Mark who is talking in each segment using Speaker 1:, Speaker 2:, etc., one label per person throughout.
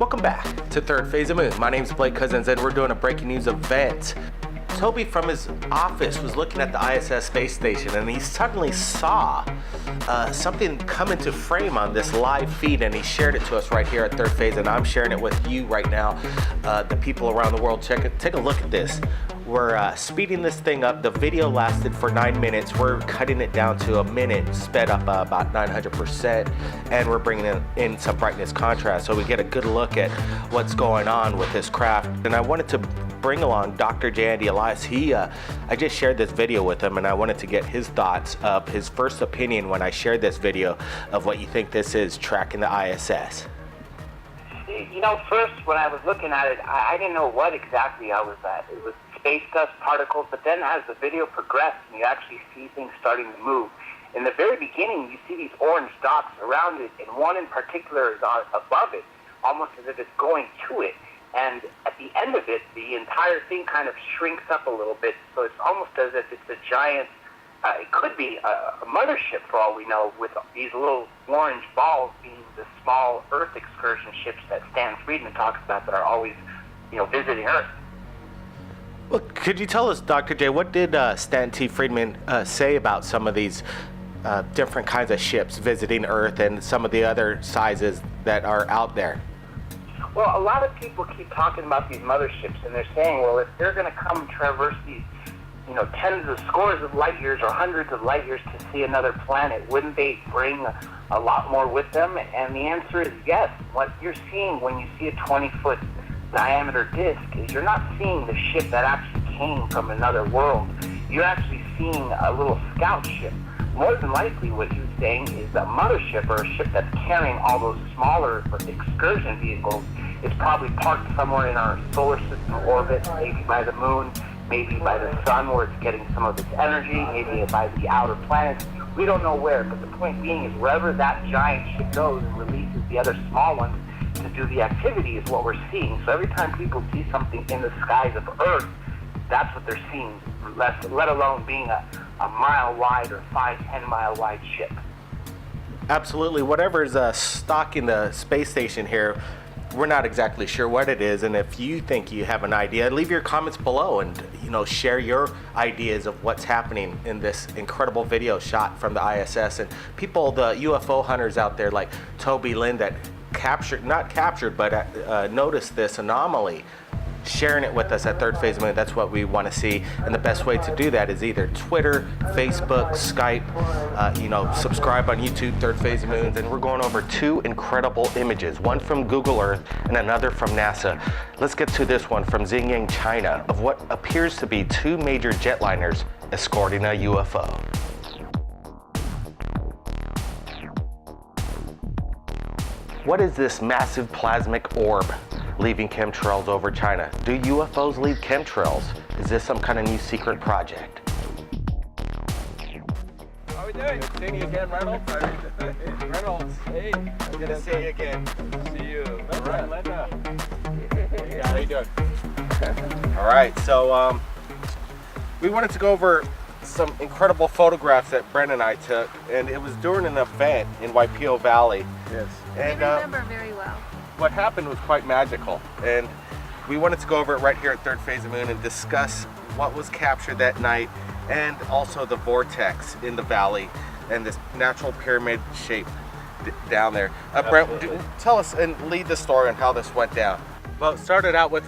Speaker 1: Welcome back to Third Phase of Moon. My name's Blake Cousins and we're doing a breaking news event. Toby from his office was looking at the ISS space station and he suddenly saw something come into frame on this live feed, and he shared it to us right here at Third Phase, and I'm sharing it with you right now, the people around the world. Take a look at this. We're speeding this thing up. The video lasted for 9 minutes. We're cutting it down to a minute, sped up about 900%, and we're bringing in some brightness contrast so we get a good look at what's going on with this craft. And I wanted to bring along Dr. J. Andy Elias. I just shared this video with him, and I wanted to get his thoughts of his first opinion when I shared this video of what you think this is tracking the ISS.
Speaker 2: You know, first when I was looking at it, I didn't know what exactly I was at. It was space dust particles, but then as the video progressed and you actually see things starting to move, in the very beginning you see these orange dots around it, and one in particular is above it, almost as if it's going to it. And at the end of it, the entire thing kind of shrinks up a little bit, so it's almost as if it's a giant, it could be a mothership for all we know, with these little orange balls being the small Earth excursion ships that Stan Friedman talks about that are always, visiting Earth.
Speaker 1: Well, could you tell us, Dr. J, what did Stan T. Friedman say about some of these different kinds of ships visiting Earth and some of the other sizes that are out there?
Speaker 2: Well, a lot of people keep talking about these motherships, and they're saying, well, if they're going to come traverse these, tens of scores of light years or hundreds of light years to see another planet, wouldn't they bring a lot more with them? And the answer is yes. What you're seeing when you see a 20-foot diameter disk is you're not seeing the ship that actually came from another world. You're actually seeing a little scout ship. More than likely what he's saying is a mothership, or a ship that's carrying all those smaller excursion vehicles, is probably parked somewhere in our solar system orbit, maybe by the moon, maybe by the sun where it's getting some of its energy, maybe by the outer planets. We don't know where, but the point being is wherever that giant ship goes and releases the other small ones to do the activity is what we're seeing. So every time people see something in the skies of Earth, that's what they're seeing, let alone being a mile wide or 5-10 mile wide ship.
Speaker 1: Absolutely. Whatever's stalking the space station here, we're not exactly sure what it is, and if you think you have an idea, leave your comments below and share your ideas of what's happening in this incredible video shot from the ISS. And people, the UFO hunters out there like Toby Lynn that noticed this anomaly, sharing it with us at Third Phase of Moon. That's what we want to see, and the best way to do that is either Twitter, Facebook, Skype, subscribe on YouTube, Third Phase of Moons. And we're going over two incredible images, one from Google Earth and another from NASA. Let's get to this one from Xinjiang, China, of what appears to be two major jetliners escorting a UFO. What is this massive plasmic orb leaving chemtrails over China? Do UFOs leave chemtrails? Is this some kind of new secret project?
Speaker 3: How are we doing? Seeing you again, Reynolds. Reynolds, hey. Good to see you again. See you. All right, Linda. Hey, how are you doing?
Speaker 1: All right, so we wanted to go over some incredible photographs that Brent and I took, and it was during an event in Waipio Valley.
Speaker 3: Yes.
Speaker 4: And I remember very well.
Speaker 1: What happened was quite magical, and we wanted to go over it right here at Third Phase of Moon and discuss what was captured that night, and also the vortex in the valley and this natural pyramid shape down there. Brent, tell us and lead the story on how this went down. Well, it started out with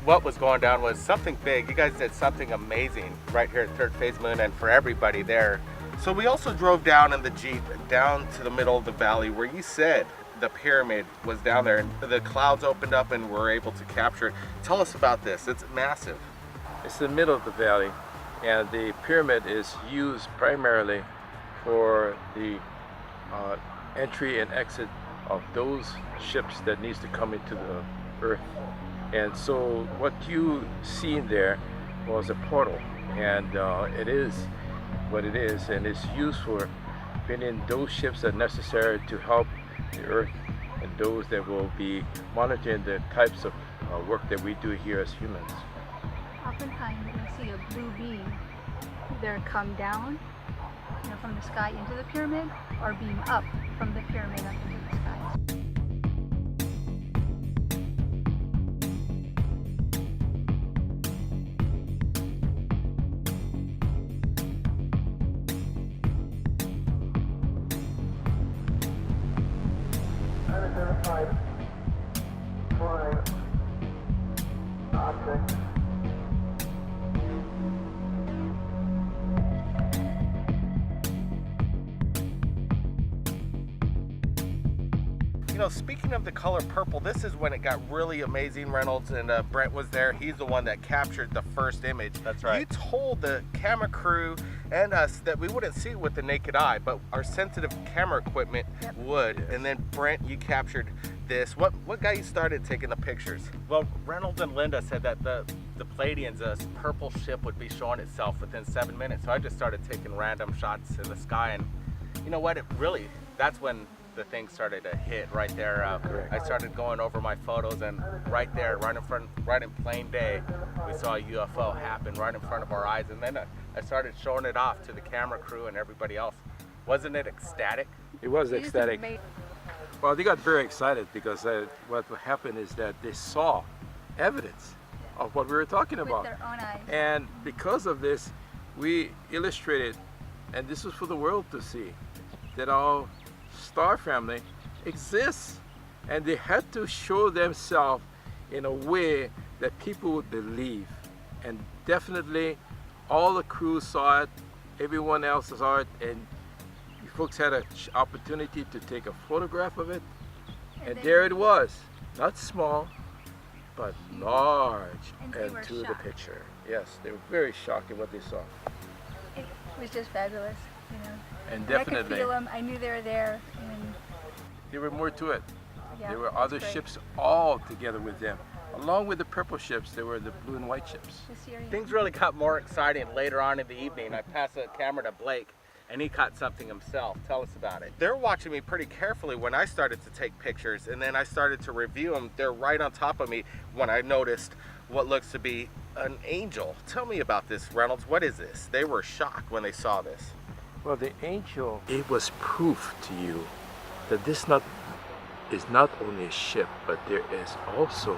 Speaker 1: what was going down was something big. You guys did something amazing right here at Third Phase of Moon and for everybody there. So we also drove down in the Jeep down to the middle of the valley where you said the pyramid was down there, and the clouds opened up and we're able to capture it. Tell us about this. It's massive.
Speaker 3: It's the middle of the valley, and the pyramid is used primarily for the entry and exit of those ships that needs to come into the Earth. And so what you seen there was a portal, and it is what it is, and it's used for bringing those ships that are necessary to help the Earth and those that will be monitoring the types of work that we do here as humans.
Speaker 4: Oftentimes you can see a blue beam either come down from the sky into the pyramid, or beam up from the pyramid up into the sky.
Speaker 1: know, speaking of the color purple, this is when it got really amazing, Reynolds, and Brent was there. He's the one that captured the first image.
Speaker 3: That's right.
Speaker 1: You told the camera crew and us that we wouldn't see it with the naked eye, but our sensitive camera equipment would.
Speaker 3: Yes.
Speaker 1: And then Brent, you captured this. What got you started taking the pictures? Well, Reynolds and Linda said that the Pleiadians, a purple ship would be showing itself within 7 minutes. So I just started taking random shots in the sky, and you know what? That's when the thing started to hit right there. I started going over my photos, and right there, right in plain day, we saw a UFO happen right in front of our eyes. And then I started showing it off to the camera crew and everybody else. Wasn't it ecstatic?
Speaker 3: It was ecstatic. Well, they got very excited because what happened is that they saw evidence of what we were talking about.
Speaker 4: With their own eyes.
Speaker 3: And because of this, we illustrated, and this was for the world to see, that our star family exists, and they had to show themselves in a way that people would believe. And definitely all the crew saw it, everyone else saw it, and you folks had an opportunity to take a photograph of it, and there it was, not small but large,
Speaker 4: And they were
Speaker 3: to the
Speaker 4: shocked.
Speaker 3: picture. Yes, they were very shocked at what they saw.
Speaker 4: It was just fabulous, you know.
Speaker 3: And
Speaker 4: I could
Speaker 3: definitely
Speaker 4: feel them. I knew they were there, and
Speaker 3: there were more to it.
Speaker 4: yeah,
Speaker 3: There were
Speaker 4: that's
Speaker 3: other
Speaker 4: great.
Speaker 3: ships all together with them. Along with the purple ships, there were the blue and white ships.
Speaker 4: The Syrian.
Speaker 1: Things really got more exciting later on in the evening. I passed the camera to Blake, and he caught something himself. Tell us about it. They're watching me pretty carefully when I started to take pictures, and then I started to review them. They're right on top of me when I noticed what looks to be an angel. Tell me about this, Reynolds. What is this? They were shocked when they saw this.
Speaker 3: Well, the angel, it was proof to you that this is not only a ship, but there is also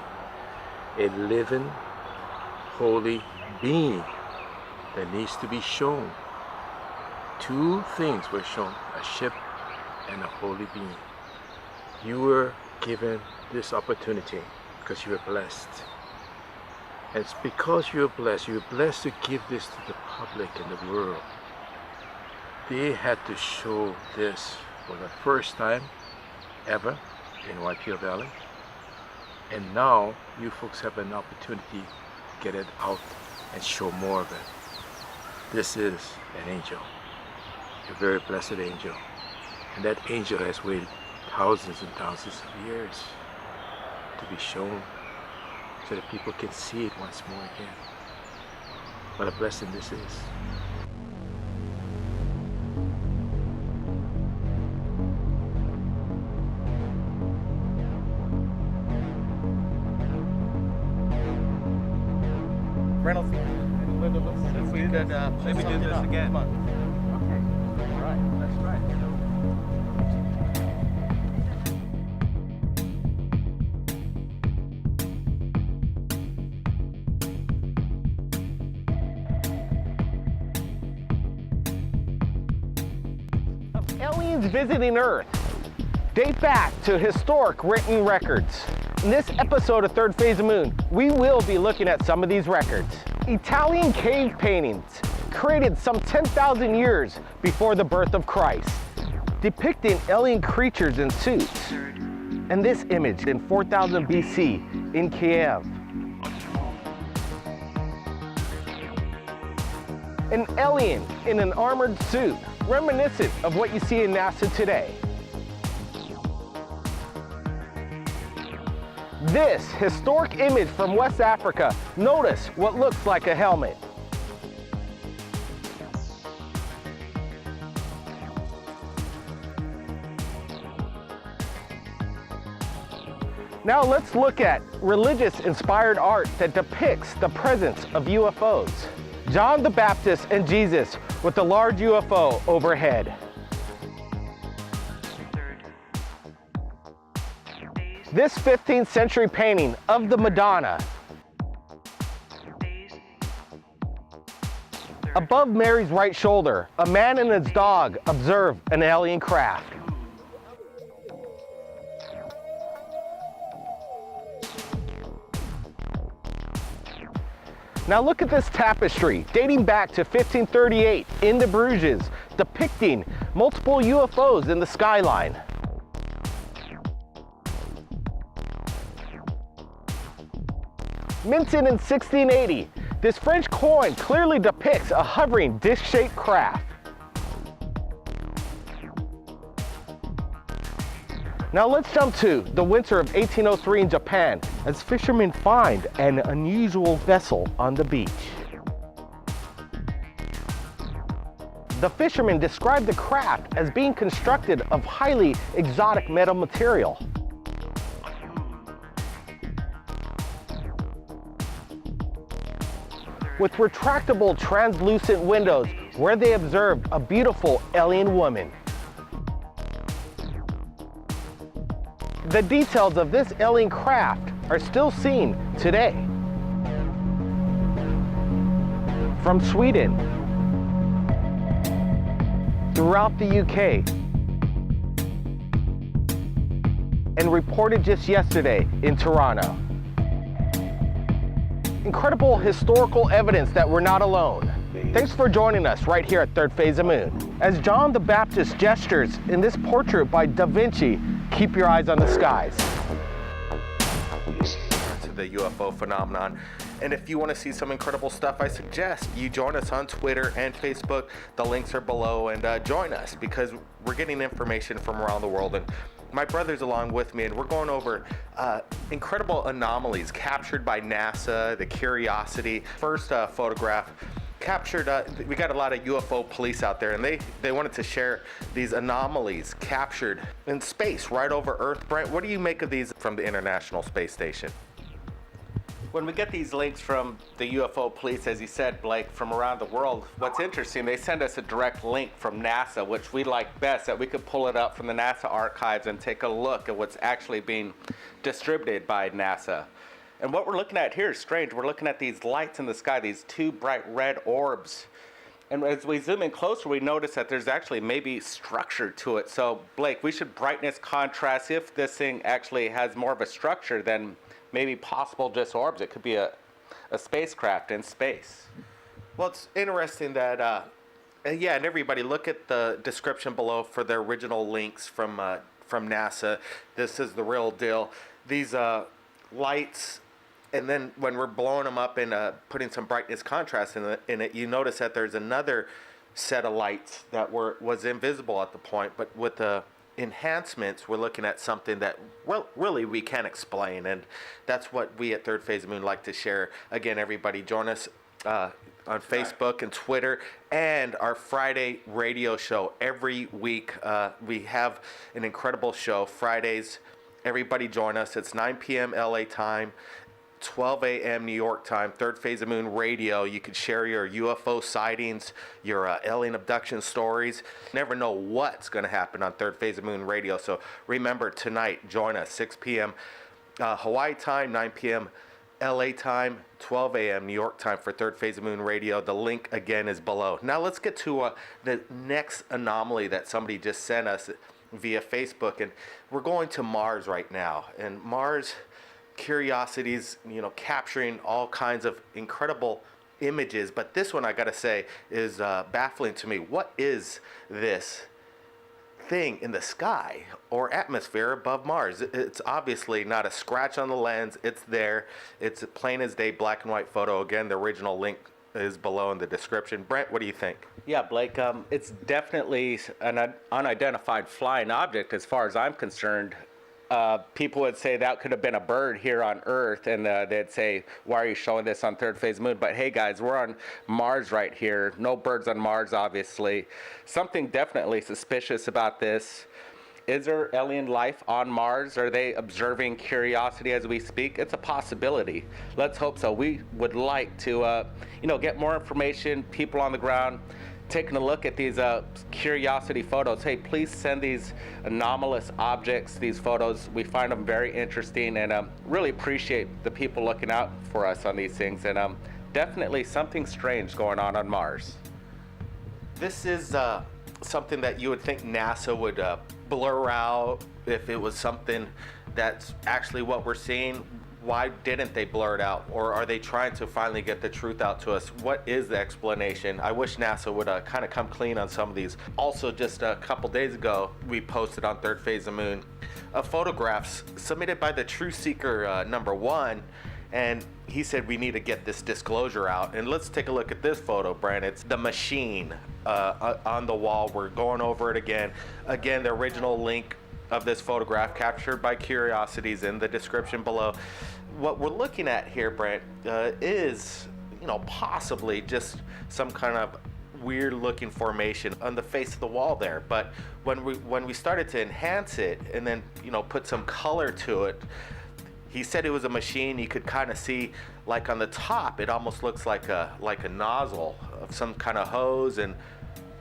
Speaker 3: a living, holy being that needs to be shown. Two things were shown, a ship and a holy being. You were given this opportunity because you were blessed. And it's because you're blessed to give this to the public and the world. They had to show this for the first time ever in Waipio Valley. And now you folks have an opportunity to get it out and show more of it. This is an angel, a very blessed angel. And that angel has waited thousands and thousands of years to be shown so that people can see it once more again. What a blessing this is.
Speaker 1: Reynolds, let's do that. Maybe do this again. Come on. Okay. All right. That's right.
Speaker 2: Aliens visiting Earth date back to historic written records. In this episode of Third Phase of Moon, we will be looking at some of these records. Italian cave paintings created some 10,000 years before the birth of Christ, depicting alien creatures in suits. And this image in 4000 BC in Kiev. An alien in an armored suit, reminiscent of what you see in NASA today. This historic image from West Africa, notice what looks like a helmet. Now let's look at religious-inspired art that depicts the presence of UFOs. John the Baptist and Jesus with the large UFO overhead. This 15th century painting of the Madonna. Above Mary's right shoulder, a man and his dog observe an alien craft. Now look at this tapestry dating back to 1538 in the Bruges, depicting multiple UFOs in the skyline.
Speaker 1: Minted in 1680, this French coin clearly depicts a hovering disc-shaped craft. Now let's jump to the winter of 1803 in Japan as fishermen find an unusual vessel on the beach. The fishermen described the craft as being constructed of highly exotic metal material. With retractable translucent windows where they observed a beautiful alien woman. The details of this alien craft are still seen today. From Sweden, throughout the UK, and reported just yesterday in Toronto. Incredible historical evidence that we're not alone. Thanks for joining us right here at Third Phase of Moon. As John the Baptist gestures in this portrait by Da Vinci, keep your eyes on the skies. To the UFO phenomenon. And if you want to see some incredible stuff, I suggest you join us on Twitter and Facebook. The links are below, and join us because we're getting information from around the world. And my brother's along with me, and we're going over incredible anomalies captured by NASA, the Curiosity. First photograph captured, we got a lot of UFO police out there, and they wanted to share these anomalies captured in space right over Earth. Brent, what do you make of these from the International Space Station? When we get these links from the UFO police, as you said, Blake, from around the world, what's interesting, they send us a direct link from NASA, which we like best, that we could pull it up from the NASA archives and take a look at what's actually being distributed by NASA. And what we're looking at here is strange. We're looking at these lights in the sky, these two bright red orbs. And as we zoom in closer, we notice that there's actually maybe structure to it. So, Blake, we should brightness contrast. If this thing actually has more of a structure than maybe possible just orbs, it could be a spacecraft in space. Well, it's interesting that, yeah, and everybody look at the description below for the original links from NASA. This is the real deal. These lights, and then when we're blowing them up and putting some brightness contrast in it, you notice that there's another set of lights that was invisible at the point, but with the enhancements, we're looking at something that, well, really we can't explain, and that's what we at Third Phase of Moon like to share. Again, everybody join us on Facebook and Twitter, and our Friday radio show every week. We have an incredible show Fridays. Everybody join us. It's 9 p.m. LA time, 12 a.m. New York time, Third Phase of Moon Radio. You can share your UFO sightings, your alien abduction stories. Never know what's going to happen on Third Phase of Moon Radio. So remember, tonight, join us, 6 p.m. Hawaii time, 9 p.m. LA time, 12 a.m. New York time for Third Phase of Moon Radio. The link, again, is below. Now let's get to the next anomaly that somebody just sent us via Facebook. And we're going to Mars right now. And Mars Curiosities, capturing all kinds of incredible images, but this one, I gotta say, is baffling to me. What is this thing in the sky or atmosphere above Mars? It's obviously not a scratch on the lens. It's there. It's a plain as day black and white photo. Again, the original link is below in the description. Brent, what do you think? Yeah, Blake, it's definitely an unidentified flying object as far as I'm concerned. People would say that could have been a bird here on Earth, and they'd say, why are you showing this on Third Phase Moon? But hey guys, we're on Mars right here. No birds on Mars, obviously. Something definitely suspicious about this. Is there alien life on Mars? Are they observing Curiosity as we speak? It's a possibility. Let's hope so. We would like to, get more information, people on the ground, taking a look at these Curiosity photos. Hey, please send these anomalous objects, these photos. We find them very interesting, and really appreciate the people looking out for us on these things. And definitely something strange going on Mars. This is something that you would think NASA would blur out if it was something that's actually what we're seeing. Why didn't they blur it out? Or are they trying to finally get the truth out to us? What is the explanation? I wish NASA would kind of come clean on some of these. Also, just a couple days ago, we posted on Third Phase of Moon photographs submitted by the True Seeker #1. And he said we need to get this disclosure out. And let's take a look at this photo, Brent. It's the machine on the wall. We're going over it again. Again, the original link of this photograph captured by Curiosities in the description below. What we're looking at here, Brent, is, possibly just some kind of weird looking formation on the face of the wall there. But when we started to enhance it and then, put some color to it, he said it was a machine. You could kind of see, like on the top, it almost looks like a nozzle of some kind of hose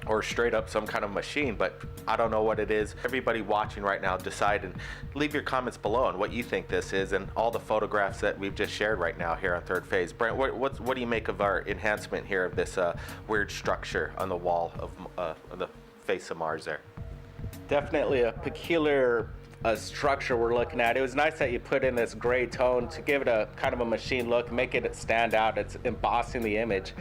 Speaker 1: or straight up some kind of machine, but I don't know what it is. Everybody watching right now, decide and leave your comments below on what you think this is and all the photographs that we've just shared right now here on Third Phase. Brent, what do you make of our enhancement here of this weird structure on the wall of the face of Mars there?
Speaker 5: Definitely a peculiar structure we're looking at. It was nice that you put in this gray tone to give it a kind of a machine look, make it stand out. It's embossing the image.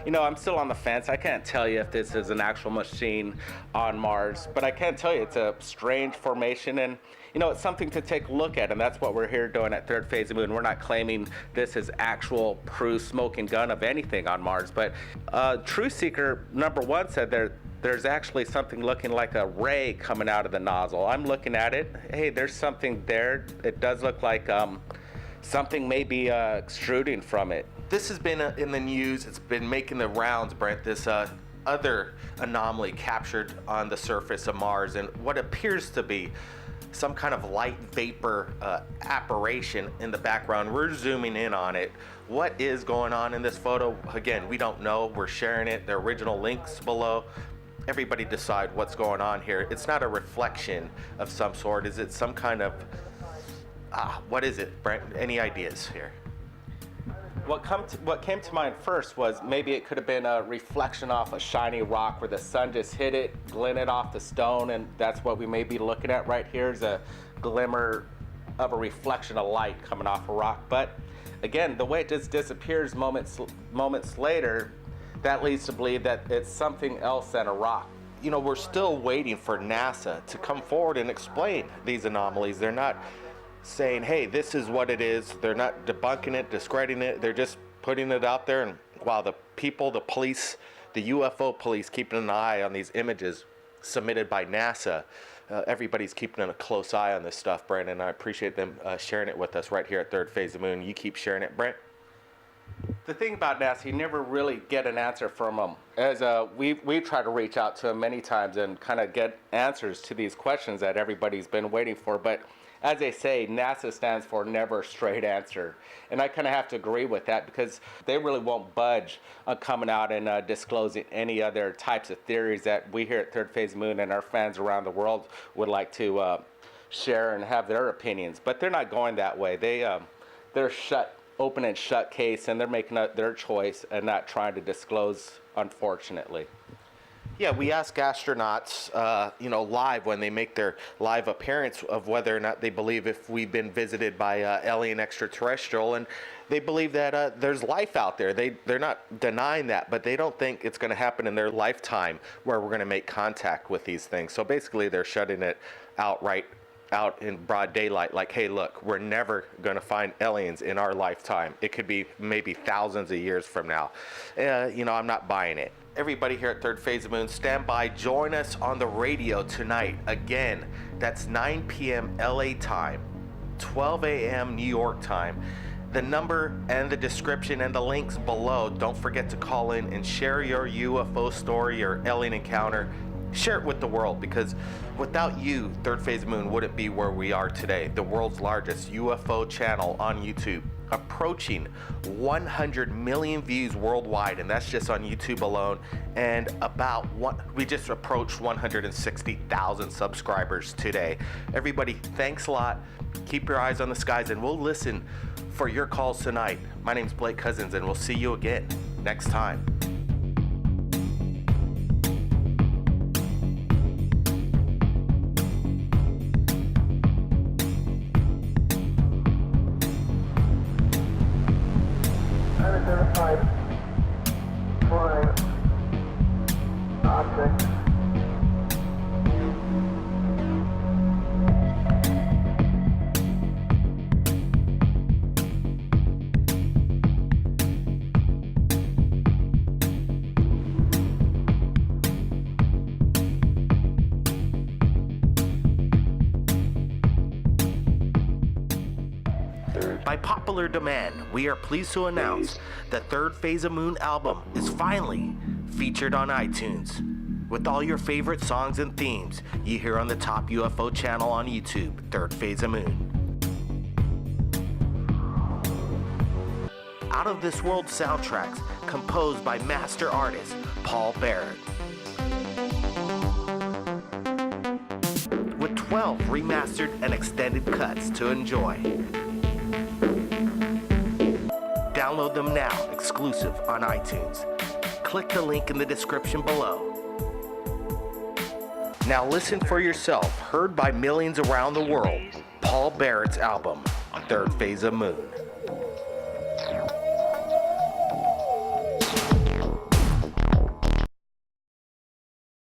Speaker 5: I'm still on the fence. I can't tell you if this is an actual machine on Mars, but I can tell you it's a strange formation, and it's something to take a look at, and that's what we're here doing at Third Phase of Moon. We're not claiming this is actual proof smoking gun of anything on Mars, but Truth Seeker #1 said there's actually something looking like a ray coming out of the nozzle. I'm looking at it. Hey, there's something there. It does look like something may be extruding from it.
Speaker 1: This has been in the news. It's been making the rounds, Brent, this other anomaly captured on the surface of Mars, and what appears to be some kind of light vapor apparition in the background. We're zooming in on it. What is going on in this photo? Again, we don't know. We're sharing it. The original links below. Everybody decide what's going on here. It's not a reflection of some sort. Is it some kind of what is it, Brent? Any ideas here?
Speaker 5: What came to mind first was maybe it could have been a reflection off a shiny rock where the sun just hit it, glinted off the stone, and that's what we may be looking at right here is a glimmer of a reflection of light coming off a rock. But again, the way it just disappears moments later, that leads to believe that it's something else than a rock.
Speaker 1: We're still waiting for NASA to come forward and explain these anomalies. They're not saying, hey, this is what it is. They're not debunking it, discrediting it. They're just putting it out there. And while the people, the police, the UFO police, keeping an eye on these images submitted by NASA, everybody's keeping a close eye on this stuff, Brent, and I appreciate them sharing it with us right here at Third Phase of Moon. You keep sharing it, Brent.
Speaker 5: The thing about NASA, you never really get an answer from them. As we try to reach out to them many times and kind of get answers to these questions that everybody's been waiting for. But as they say, NASA stands for never straight answer. And I kind of have to agree with that because they really won't budge on coming out and disclosing any other types of theories that we here at Third Phase Moon and our fans around the world would like to share and have their opinions. But they're not going that way. They're open and shut case, and they're making their choice and not trying to disclose, unfortunately.
Speaker 1: Yeah, we ask astronauts, live when they make their live appearance of whether or not they believe if we've been visited by alien extraterrestrial, and they believe that there's life out there. They're not denying that, but they don't think it's going to happen in their lifetime where we're going to make contact with these things. So basically, they're shutting it outright out in broad daylight, like, hey, look, we're never going to find aliens in our lifetime. It could be maybe thousands of years from now. I'm not buying it. Everybody here at Third Phase of Moon, stand by. Join us on the radio tonight. Again, that's 9 p.m. LA time, 12 a.m. New York time. The number and the description and the links below. Don't forget to call in and share your UFO story or alien encounter. Share it with the world, because without you, Third Phase of Moon wouldn't be where we are today. The world's largest UFO channel on YouTube, approaching 100 million views worldwide, and that's just on YouTube alone. And we just approached 160,000 subscribers today. Everybody, thanks a lot. Keep your eyes on the skies, and we'll listen for your calls tonight. My name's Blake Cousins, and we'll see you again next time.
Speaker 2: Unidentified flying object.
Speaker 1: popular demand, we are pleased to announce the Third Phase of Moon album is finally featured on iTunes. With all your favorite songs and themes you hear on the top UFO channel on YouTube, Third Phase of Moon. Out of This World soundtracks composed by master artist Paul Barrett. With 12 remastered and extended cuts to enjoy. Download them now, exclusive on iTunes. Click the link in the description below. Now listen for yourself, heard by millions around the world, Paul Barrett's album, Third Phase of Moon.